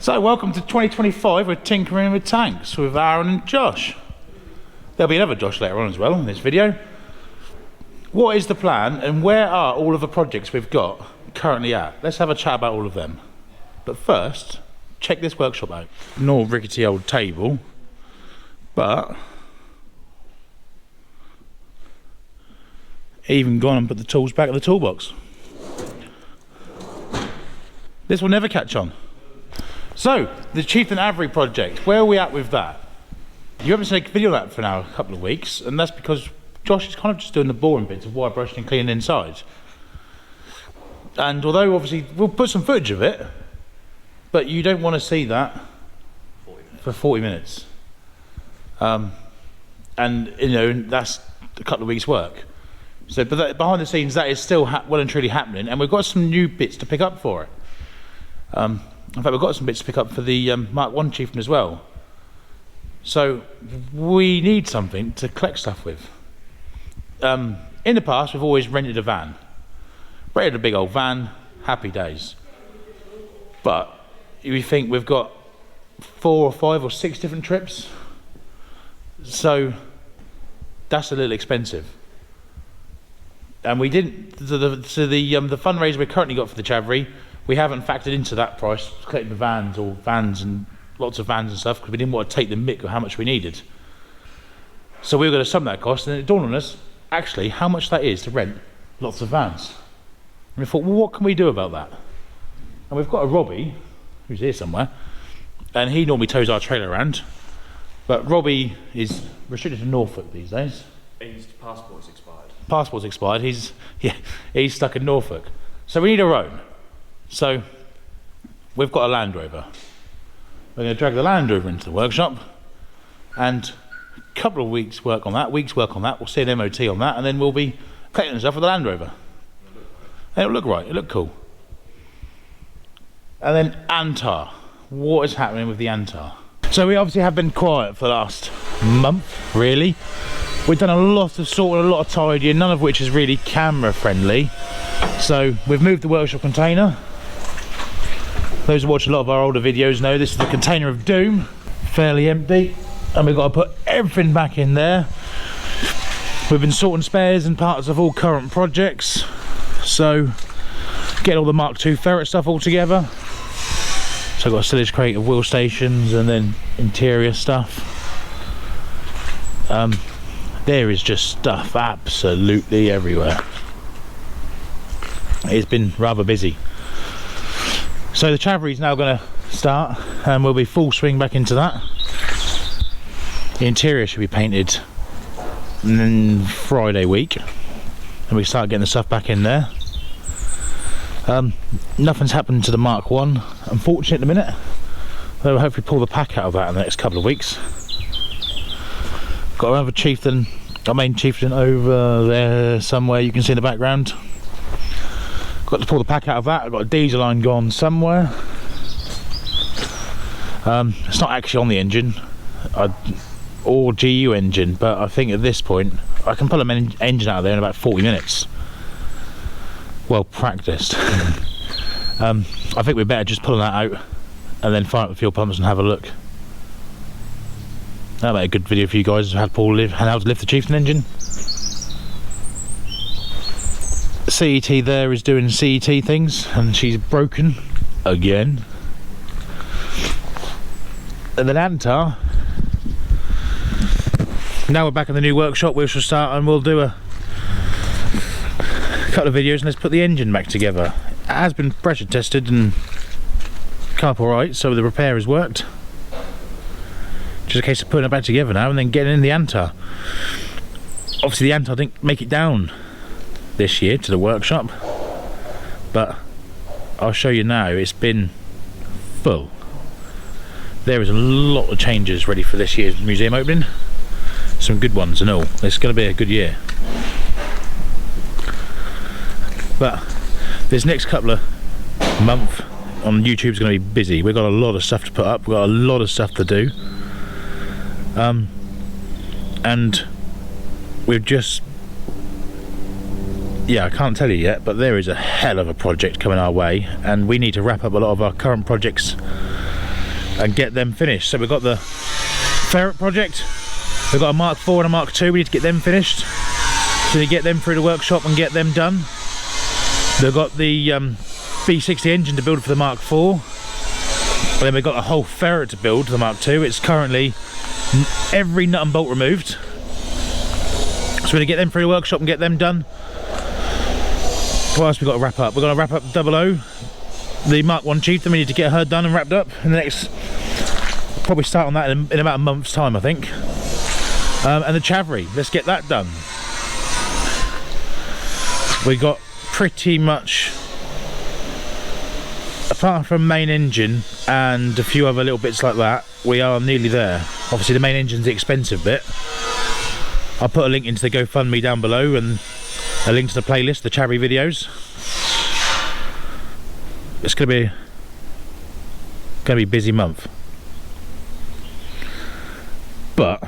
So welcome to 2025 with Tinkering with Tanks with Arran and Josh. There'll be another Josh later on as well in this video. What is the plan and where are all of the projects we've got currently at? Let's have a chat about all of them. But first, check this workshop out. Not a rickety old table, but even gone and put the tools back in the toolbox. This will never catch on. So, the Chieftain AVRE project, where are we at with that? You haven't seen a video of that for now a couple of weeks, and that's because Josh is kind of just doing the boring bits of wire brushing and cleaning inside. And although obviously we'll put some footage of it, but you don't want to see that for 40 minutes. And you know, that's a couple of weeks work. So, but that, behind the scenes, that is still well and truly happening, and we've got some new bits to pick up for it. In fact, we've got some bits to pick up for the Mark 1 Chieftain as well. So we need something to collect stuff with. In the past, we've always rented a van. Rented a big old van, happy days. But we think we've got 4 or 5 or 6 different trips. So that's a little expensive. And we didn't, the fundraiser we currently got for the AVRE, we haven't factored into that price, collecting the vans or vans and lots of vans and stuff, because we didn't want to take the mick of how much we needed. So we were going to sum that cost, and it dawned on us, actually, how much that is to rent lots of vans. And we thought, well, what can we do about that? And we've got a Robbie, who's here somewhere, and he normally tows our trailer around, but Robbie is restricted to Norfolk these days. His passport's expired. Passport's expired, he's stuck in Norfolk. So we need our own. So we've got a Landrover. We're going to drag the Landrover into the workshop, and a couple of weeks work on that, we'll see an MOT on that, and then we'll be collecting stuff with the Landrover. And it'll look right, it'll look cool. And then Antar. What is happening with the Antar? So we obviously have been quiet for the last month, really. We've done a lot of sorting, a lot of tidying, none of which is really camera friendly. So we've moved the workshop container. Those who watch a lot of our older videos know this is the container of doom, fairly empty, and we've got to put everything back in there. We've been sorting spares and parts of all current projects, so getting all the Mark II ferret stuff all together. So I've got a silage crate of wheel stations and then interior stuff. There is just stuff absolutely everywhere. It's been rather busy. So the AVRE is now going to start, and we'll be full swing back into that. The interior should be painted Friday week, and we start getting the stuff back in there. Nothing's happened to the Mark 1, unfortunately, at the minute. We'll hopefully pull the pack out of that in the next couple of weeks. Got another Chieftain, our main Chieftain over there somewhere, you can see in the background. Got to pull the pack out of that. I've got a diesel line gone somewhere. It's not actually on the engine or GU engine, but I think at this point I can pull an engine out of there in about 40 minutes. Well practiced. I think we're better just pulling that out and then fire up the fuel pumps and have a look. That'll be a good video for you guys, how to lift the Chieftain engine. CET there is doing CET things, and she's broken again. And then Antar, now we're back in the new workshop, we shall start and we'll do a couple of videos and let's put the engine back together. It has been pressure tested and come up alright, so the repair has worked. Just a case of putting it back together now and then getting in the Antar. Obviously the Antar didn't make it down this year to the workshop, but I'll show you now, it's been full. There is a lot of changes ready for this year's museum opening, some good ones and all. It's going to be a good year. But this next couple of months on YouTube is going to be busy. We've got a lot of stuff to put up, we've got a lot of stuff to do, and we've just, yeah, I can't tell you yet, but there is a hell of a project coming our way, and we need to wrap up a lot of our current projects and get them finished. So we've got the ferret project, we've got a Mark 4 and a Mark 2, we need to get them finished. So we get them through the workshop and get them done. We've got the B60 engine to build for the Mark 4. And then we've got a whole ferret to build for the Mark 2. It's currently every nut and bolt removed. So we're going to get them through the workshop and get them done. What else we've got to wrap up? We're going to wrap up 00. The Mark 1 Chieftain, we need to get her done and wrapped up in the next, probably start on that in about a month's time, I think. And the AVRE, let's get that done. We got pretty much, apart from main engine and a few other little bits like that, we are nearly there. Obviously the main engine's the expensive bit. I'll put a link into the GoFundMe down below and a link to the playlist, the AVRE videos. It's gonna be a busy month. But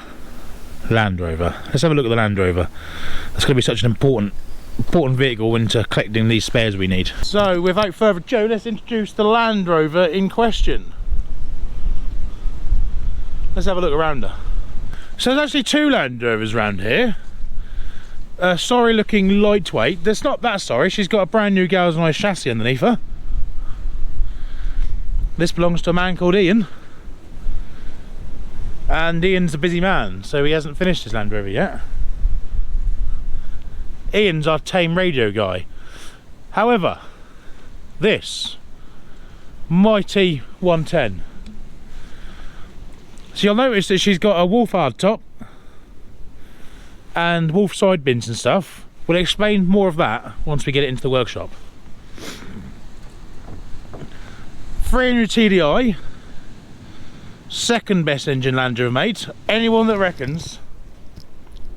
Landrover, let's have a look at the Landrover. That's gonna be such an important vehicle into collecting these spares we need. So without further ado, let's introduce the Landrover in question. Let's have a look around her. So there's actually two Landrovers around here. Sorry looking lightweight. That's not that sorry, she's got a brand new galvanised chassis underneath her. This belongs to a man called Ian, and Ian's a busy man, so he hasn't finished his Land Rover yet. Ian's our tame radio guy. However, this mighty 110. So you'll notice that she's got a wolf hard top and wolf side bins and stuff. We'll explain more of that once we get it into the workshop. 300 TDI, second best engine Land Rover made. Anyone that reckons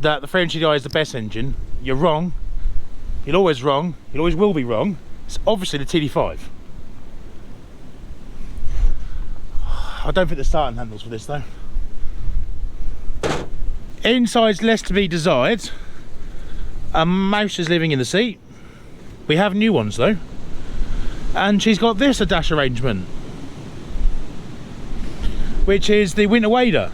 that the 300 TDI is the best engine, you're wrong. You're always wrong. You always will be wrong. It's obviously the TD5. I don't think the starting handles for this though. Inside's less to be desired. A mouse is living in the seat. We have new ones though. And she's got this a dash arrangement, which is the winter wader.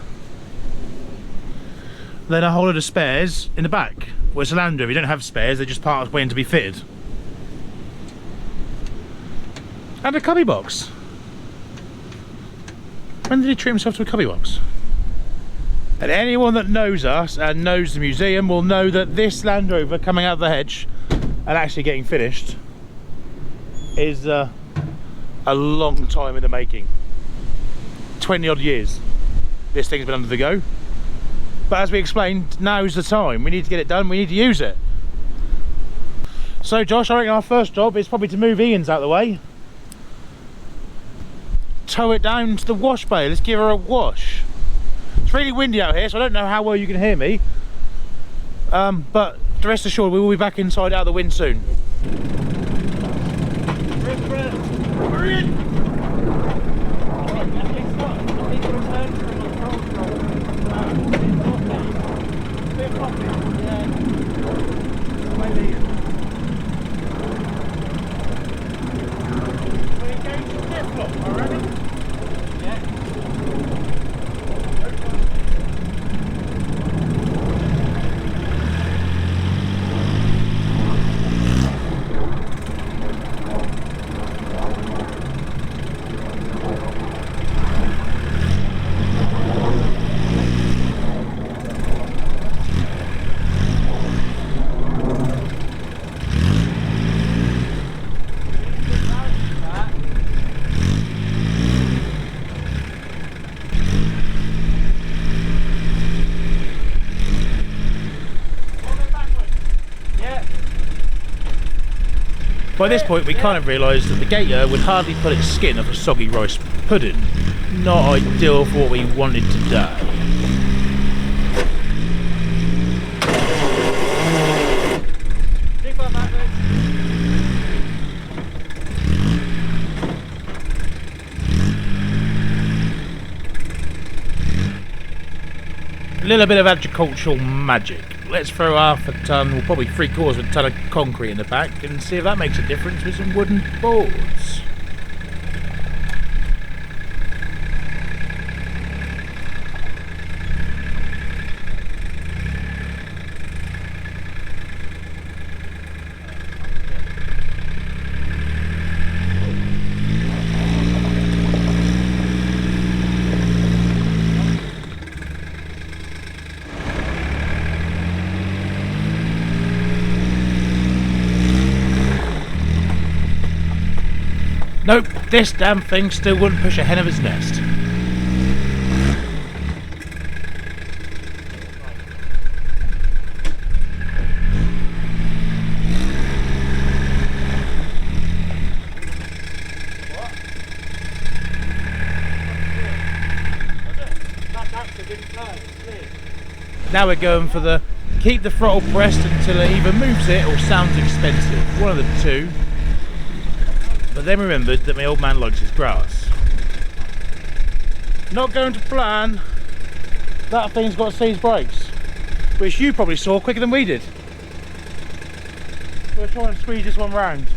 Then a whole lot of spares in the back. Well, it's a Land Rover, you don't have spares, they're just parts waiting to be fitted. And a cubby box. When did he treat himself to a cubby box? And anyone that knows us and knows the museum will know that this Land Rover coming out of the hedge and actually getting finished is a long time in the making. 20 odd years this thing's been under the go. But as we explained, now's the time. We need to get it done, we need to use it. So Josh, I reckon our first job is probably to move Ian's out of the way. Tow it down to the wash bay, let's give her a wash. It's really windy out here, so I don't know how well you can hear me. But rest assured, we will be back inside out of the wind soon. We're in! By this point we kind of realised that the gator would hardly pull its skin off a soggy rice pudding. Not ideal for what we wanted today. A little bit of agricultural magic. Let's throw half a ton, or probably 3/4 of a ton of concrete in the back and see if that makes a difference with some wooden boards. Nope, this damn thing still wouldn't push a hen of its nest. Now we're going for the keep the throttle pressed until it either moves it or sounds expensive. One of the two. But then remembered that my old man likes his grass. Not going to plan. That thing's got seized brakes, which you probably saw quicker than we did. We're trying to squeeze this one round.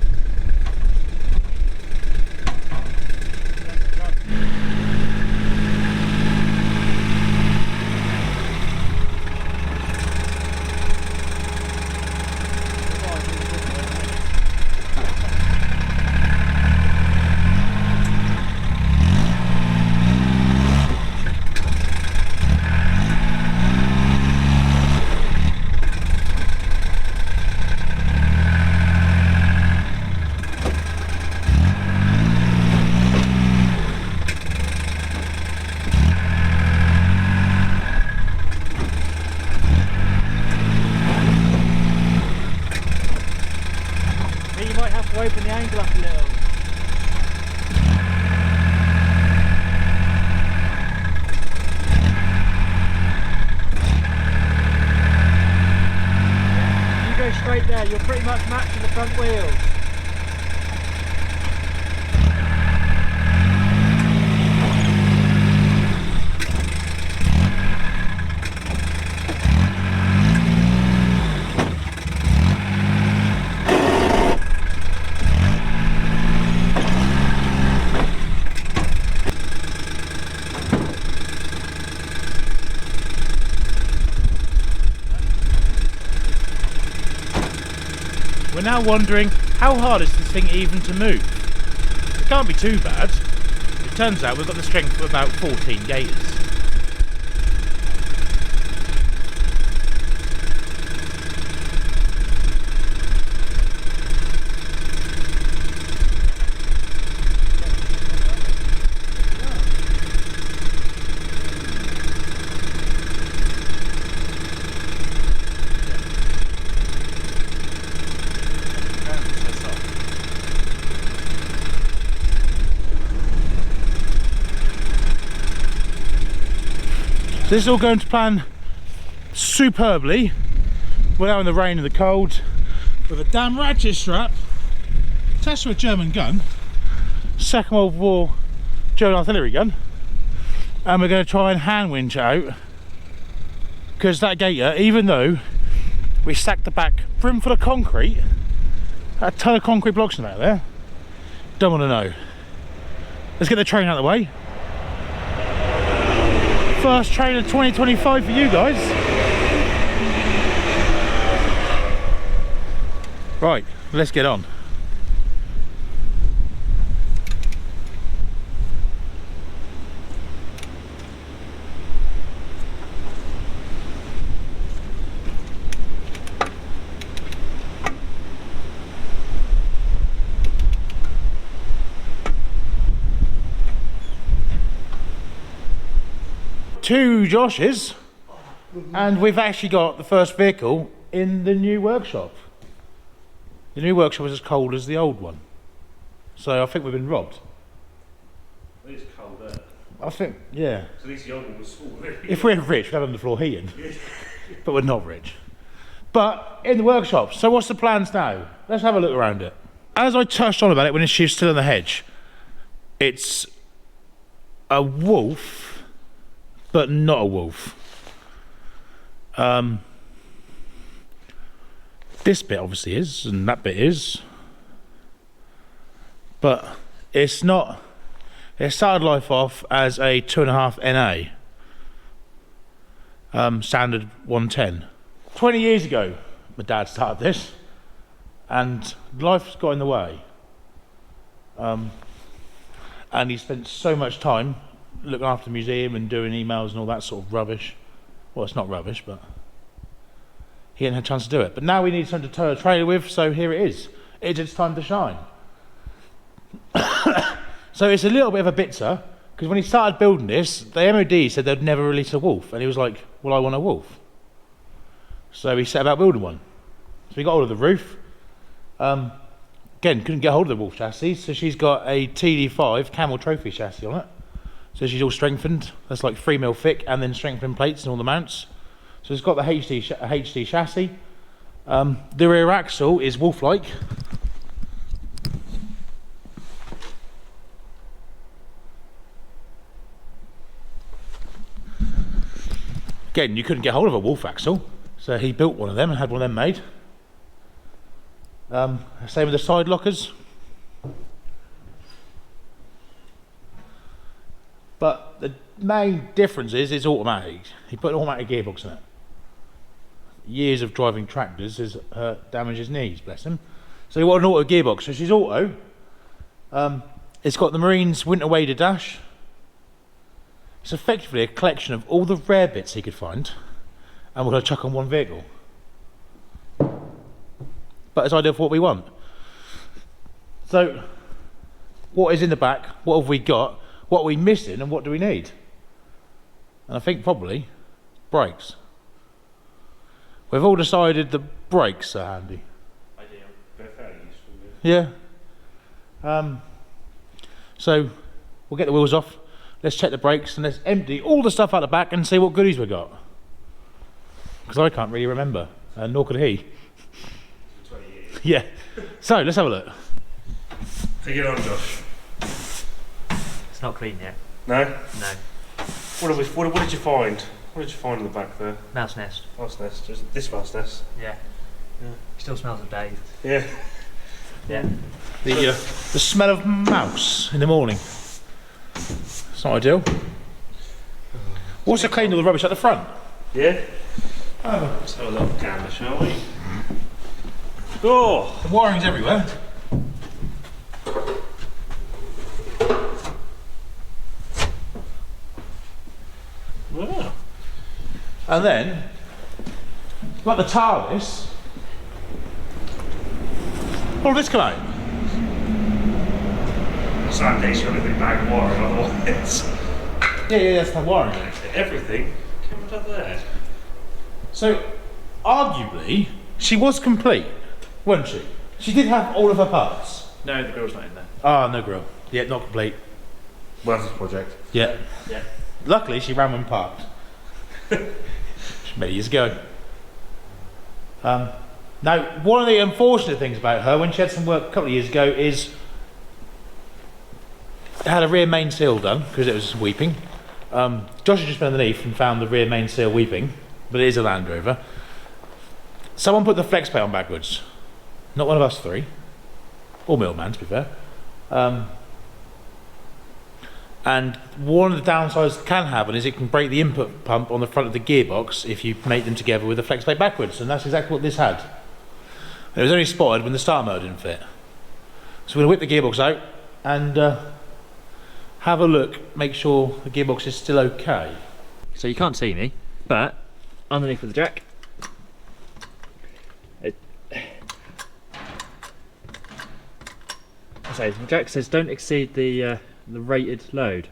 Open the angle up a little. You go straight there, you're pretty much matching the front wheels. We're now wondering, how hard is this thing even to move? It can't be too bad. It turns out we've got the strength of about 14 gators. So this is all going to plan superbly. We're out in the rain and the cold with a damn ratchet strap attached to a German gun, Second World War German artillery gun, and we're going to try and hand winch it out, because that gator, even though we stacked the back brim full of concrete, a ton of concrete blocks in there, don't want to know. Let's get the train out of the way. First train of 2025 for you guys. Right, let's get on. Two Joshes, and we've actually got the first vehicle in the new workshop. The new workshop is as cold as the old one, so I think we've been robbed. It's cold there. I think, yeah. So at least the old one was full, really. If we're rich, we'd have underfloor heating, but we're not rich. But in the workshop, so what's the plans now? Let's have a look around it. As I touched on about it when she was still in the hedge, it's a wolf, but not a wolf. This bit obviously is, and that bit is, but it's not. It started life off as a 2.5 NA, standard 110. 20 years ago, my dad started this, and life's got in the way. And he spent so much time looking after the museum and doing emails and all that sort of rubbish. Well, it's not rubbish, but he hadn't had a chance to do it. But now we need something to tow a trailer with, so here it is. It's time to shine. So it's a little bit of a bitzer, because when he started building this, the MOD said they'd never release a wolf, and he was like, well, I want a wolf. So he set about building one. So he got hold of the roof. Again, couldn't get hold of the wolf chassis, so she's got a TD5 Camel Trophy chassis on it. So she's all strengthened. That's like 3mm thick, and then strengthened plates and all the mounts. So it's got the HD chassis. The rear axle is wolf-like. Again, you couldn't get hold of a wolf axle, so he built one of them and had one of them made. Same with the side lockers. But the main difference is it's automatic. He put an automatic gearbox in it. Years of driving tractors has damaged his knees, bless him. So he wanted an auto gearbox, so she's auto. It's got the Marines winter waded dash. It's effectively a collection of all the rare bits he could find and we're going to chuck on one vehicle. But it's ideal for what we want. So, what is in the back? What have we got? What are we missing and what do we need? And I think probably brakes. We've all decided the brakes are handy. Ideal. They're fairly useful. Yeah. So, we'll get the wheels off. Let's check the brakes and let's empty all the stuff out the back and see what goodies we got. Because I can't really remember, and nor could he. 20 years. Yeah. So let's have a look. Take it on, Josh. It's not clean yet. No? No. What did you find? What did you find in the back there? Mouse nest. Mouse nest. Just this mouse nest. Yeah. Yeah. Still smells of Dave. Yeah. Yeah. The smell of mouse in the morning. It's not ideal. What's the clean all the rubbish at the front? Yeah? Let's have a little gander, shall we? Oh! The wiring's everywhere. Wow. And then, like the TARDIS, all this come out. Sunday's the only thing back wiring, otherwise. Yeah, that's the wiring. Everything came out there. So, arguably, she was complete, wasn't she? She did have all of her parts. No, the grill's not in there. Ah, no grill. Yeah, not complete. Well, that's a project. Yeah. Yeah. Luckily, she ran when parked. Many years ago. Now, one of the unfortunate things about her, when she had some work a couple of years ago, is had a rear main seal done because it was weeping. Josh had just been underneath and found the rear main seal weeping, but it is a Landrover. Someone put the flex plate on backwards. Not one of us three. Or Millman, to be fair. And one of the downsides it can have is it can break the input pump on the front of the gearbox if you make them together with the flex plate backwards, and that's exactly what this had. And it was only spotted when the start motor didn't fit. So we're going to whip the gearbox out and have a look, make sure the gearbox is still okay. So you can't see me, but underneath of the jack, so the jack says don't exceed the rated load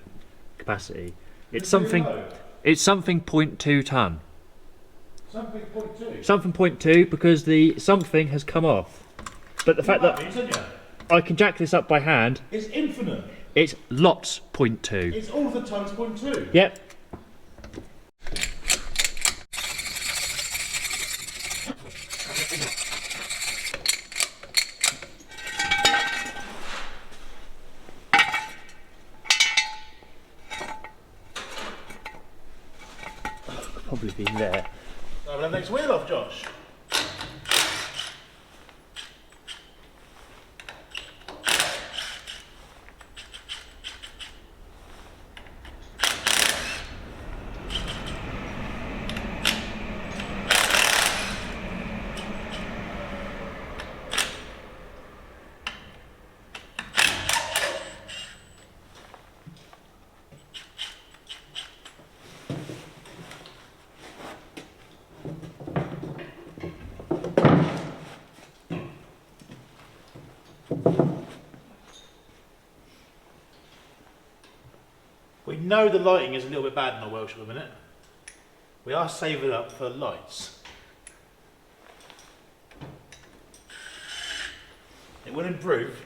capacity. It's something. It's something 0.2 ton. Something 0.2. Something 0.2 because the something has come off. But the fact that I can jack this up by hand, it's infinite. it's lots 0.2. It's all of the tons 0.2. Yep. Probably be there. So we'll have the next wheel off, Josh. know the lighting is a little bit bad in our Welsh at the minute. We are saving up for lights. It will improve.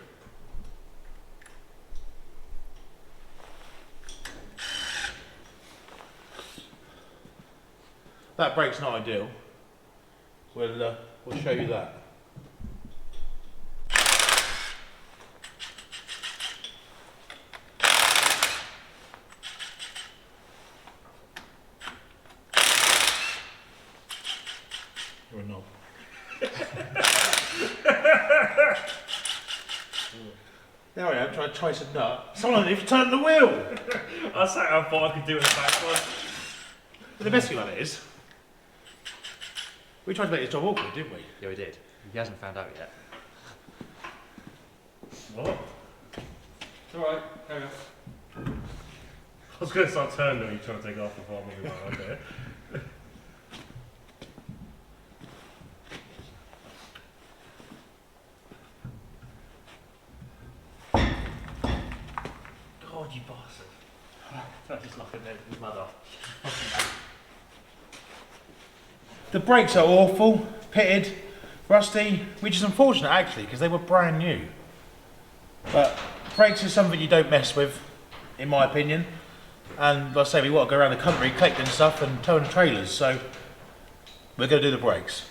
That brake's not ideal. We'll show you that. You're a knob. There I am, trying to choice a nut. Someone even turned the wheel! I sat and thought I could do it back one. But the best thing about it is, we tried to make this job awkward, didn't we? Yeah, we did. He hasn't found out yet. What? It's alright, carry on. I was going to start turning when you trying to take off before I'm moving on, okay? God, you bastard. That's just like his mother. The brakes are awful, pitted, rusty, which is unfortunate actually because they were brand new. But brakes is something you don't mess with, in my opinion. And like I say, we want to go around the country collecting stuff and towing the trailers, so we're going to do the brakes.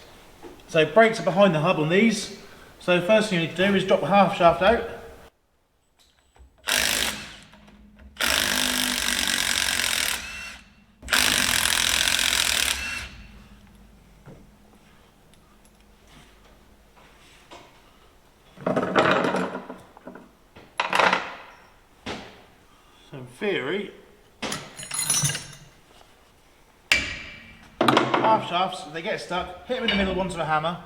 So brakes are behind the hub on these. So the first thing you need to do is drop the half shaft out. So in theory, half shafts, if they get stuck, hit them in the middle once with a hammer,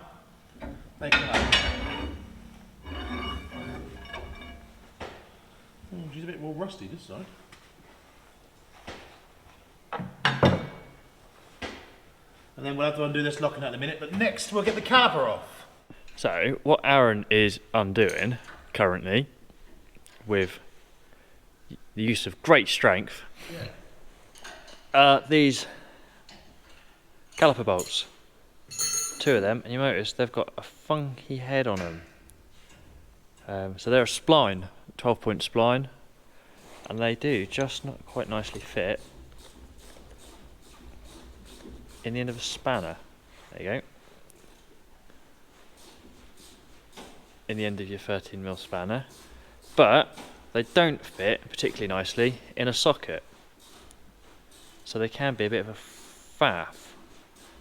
they come out. Oh, she's a bit more rusty this side. And then we'll have to undo this locking nut in a minute, but next we'll get the caliper off. So, what Arran is undoing currently, with the use of great strength, these caliper bolts. 2 of them, and you notice they've got a funky head on them. So they're a spline, 12-point spline, and they do just not quite nicely fit in the end of a spanner. There you go. In the end of your 13mm spanner, but they don't fit particularly nicely in a socket. So they can be a bit of a faff.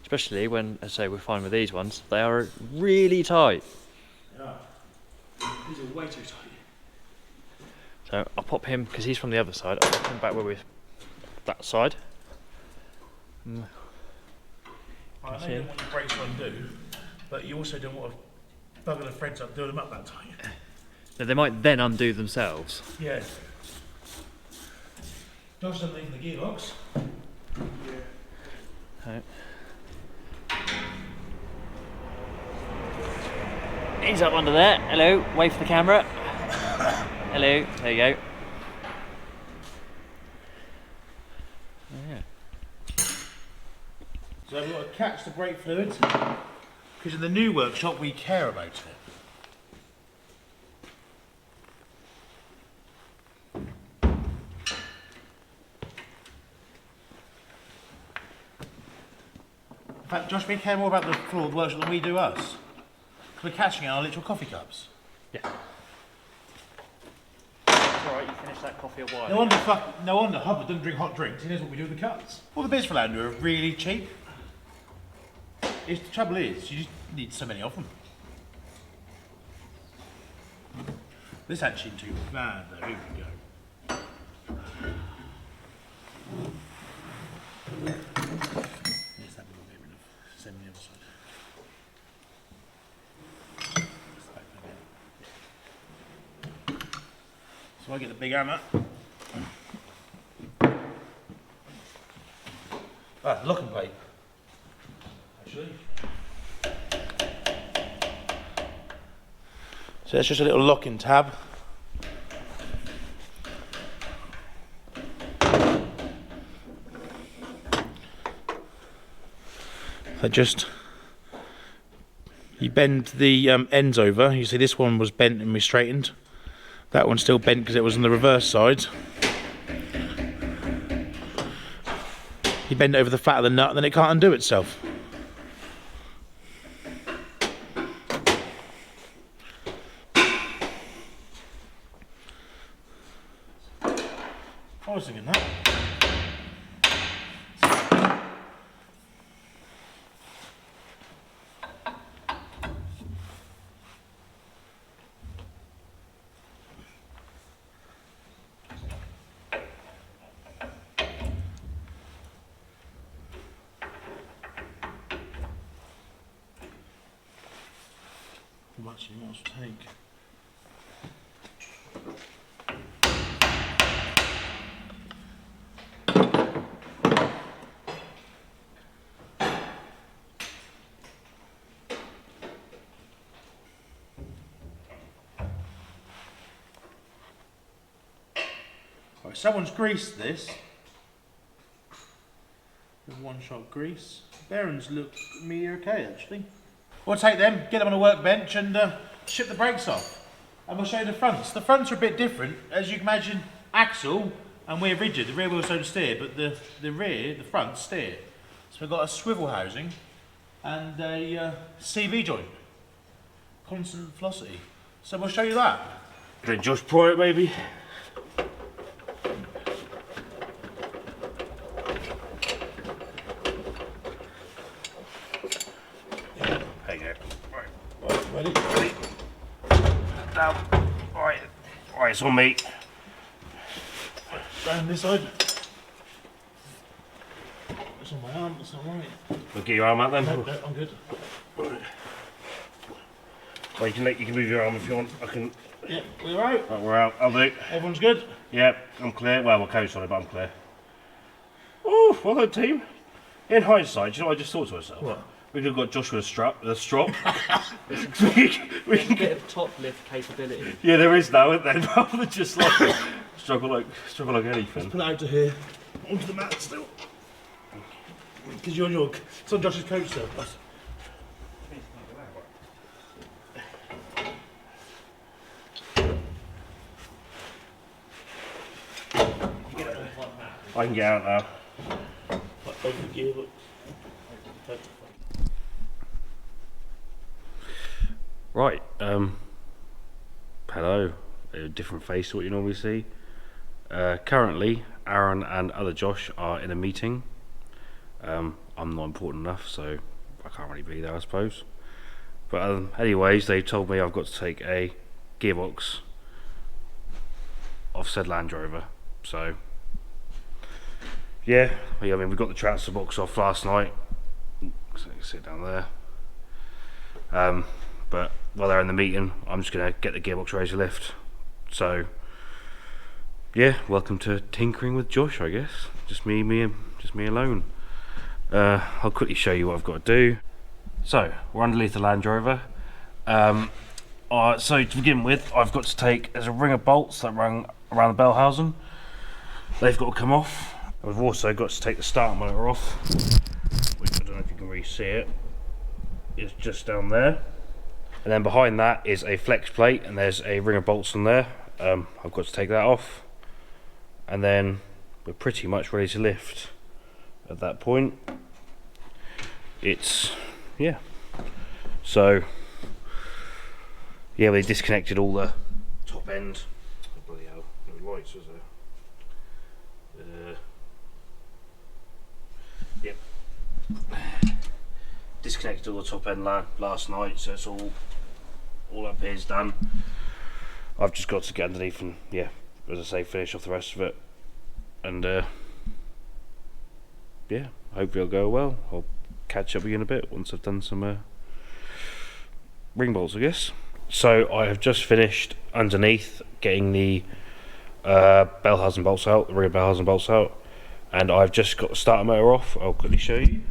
Especially when, as I say, we're fine with these ones, they are really tight. Yeah. These are way too tight. So I'll pop him, because he's from the other side, I'll pop him back where we're that side. I know you don't want your brakes to undo, but you also don't want to bugger the threads up, doing them up that tight. Now they might then undo themselves. Yeah. Josh doesn't leave the gearbox. Yeah. Right. He's up under there. Hello, wave for the camera. Hello, there you go. Yeah. So we've got to catch the brake fluid, because in the new workshop we care about it. In fact, Josh, we care more about the floor of the workshop than we do us. Because we're catching it in our literal coffee cups. Yeah. It's alright, you finished that coffee a while. No wonder Hubbard doesn't drink hot drinks, he knows what we do with the cups. All the bits for Landrover are really cheap. The trouble is, you just need so many of them. This actually isn't too bad though, here we go. There's that little bit of same on the other side. So I get the big hammer. Ah, locking plate. Actually. So that's just a little locking tab. that just, you bend the ends over. You see this one was bent and we straightened. That one's still bent because it was on the reverse side. You bend it over the flat of the nut and then it can't undo itself. I was thinking that. How much you must take? Right, someone's greased this with one shot grease. Bearings look me okay actually. We'll take them, get them on a workbench and ship the brakes off. And we'll show you the fronts. The fronts are a bit different. As you can imagine, axle and we're rigid. The rear wheels don't steer, but the front steer. So we've got a swivel housing and a CV joint. Constant velocity. So we'll show you that. Then Josh pour it maybe. Ready? Down. Alright, it's on me. Down this side. It's on my arm, that's not right. We'll get your arm out then. No, I'm good. Well, you can move your arm if you want. I can. Yeah, we're out. Right, we're out. I'll do. Everyone's good? Yep, I'm clear. Well, we're co-solid, but I'm clear. Oh, well done, team. In hindsight, do you know what I just thought to myself? What? We could have got Josh with a strop. We can get a top lift capability. Yeah, there is now, isn't there? Rather than just like struggle like anything. Put it out to here. Onto the mat still. Because you're on your. It's on Josh's coach still. I can get out now. Over the gearbox. Right, hello, a different face to what you normally see. Currently, Arran and other Josh are in a meeting. I'm not important enough, so I can't really be there, I suppose. But anyways, they told me I've got to take a gearbox off said Landrover. So, yeah, I mean, we got the transfer box off last night. So you can sit down there. But while they're in the meeting, I'm just going to get the gearbox ready to lift. So, yeah, welcome to Tinkering with Josh, I guess. Just me alone. I'll quickly show you what I've got to do. So, we're underneath the Landrover. So to begin with, I've got to take, there's a ring of bolts that run around the bell housing. They've got to come off. I've also got to take the starter motor off, which I don't know if you can really see it. It's just down there. And then behind that is a flex plate and there's a ring of bolts on there. I've got to take that off. And then we're pretty much ready to lift at that point. It's, yeah. So, yeah, they disconnected all the top end. Oh, bloody hell, no lights, was there? Yep. Disconnected all the top end last night, so it's all up here is done. I've just got to get underneath and, yeah, as I say, finish off the rest of it. And yeah, hopefully it'll go well. I'll catch up with you in a bit once I've done some ring bolts, I guess. So I have just finished underneath getting the bell housing bolts out, the rear bell housing bolts out, and I've just got the starter motor off. I'll quickly show you.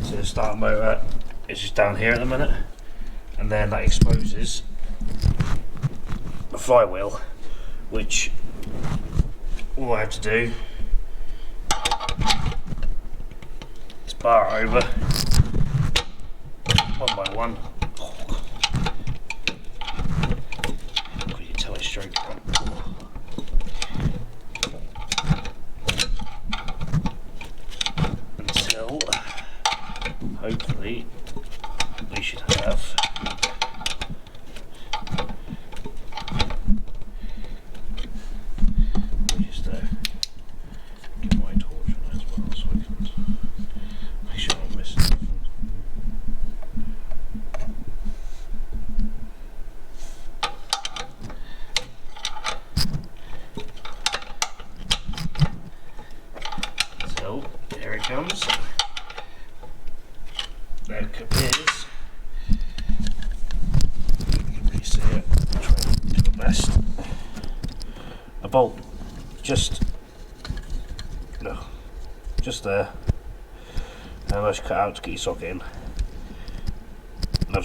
So the starter motor is just down here at the minute, and then that exposes the flywheel, which all I have to do is bar over one by one. Got your telestroke on. Until hopefully we should have just get my torch on as well so I can make sure I'm missing nothing. So here it comes. There it is. You can really see it. Try and do my best. A bolt just there. And a nice cut out to get your socket in. And I've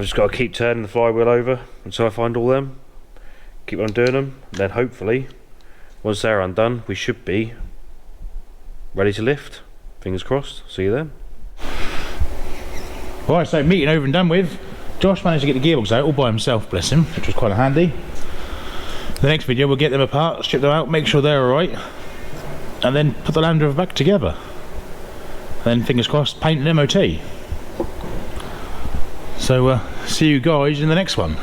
just got to keep turning the flywheel over until I find all them. Keep on doing them, and then hopefully once they're undone we should be ready to lift. Fingers crossed. See you then. Right, so meeting over and done with. Josh managed to get the gearbox out all by himself, bless him, which was quite handy. The next video we'll get them apart, strip them out, make sure they're alright, and then put the Landrover back together. Then fingers crossed, paint and MOT. So see you guys in the next one.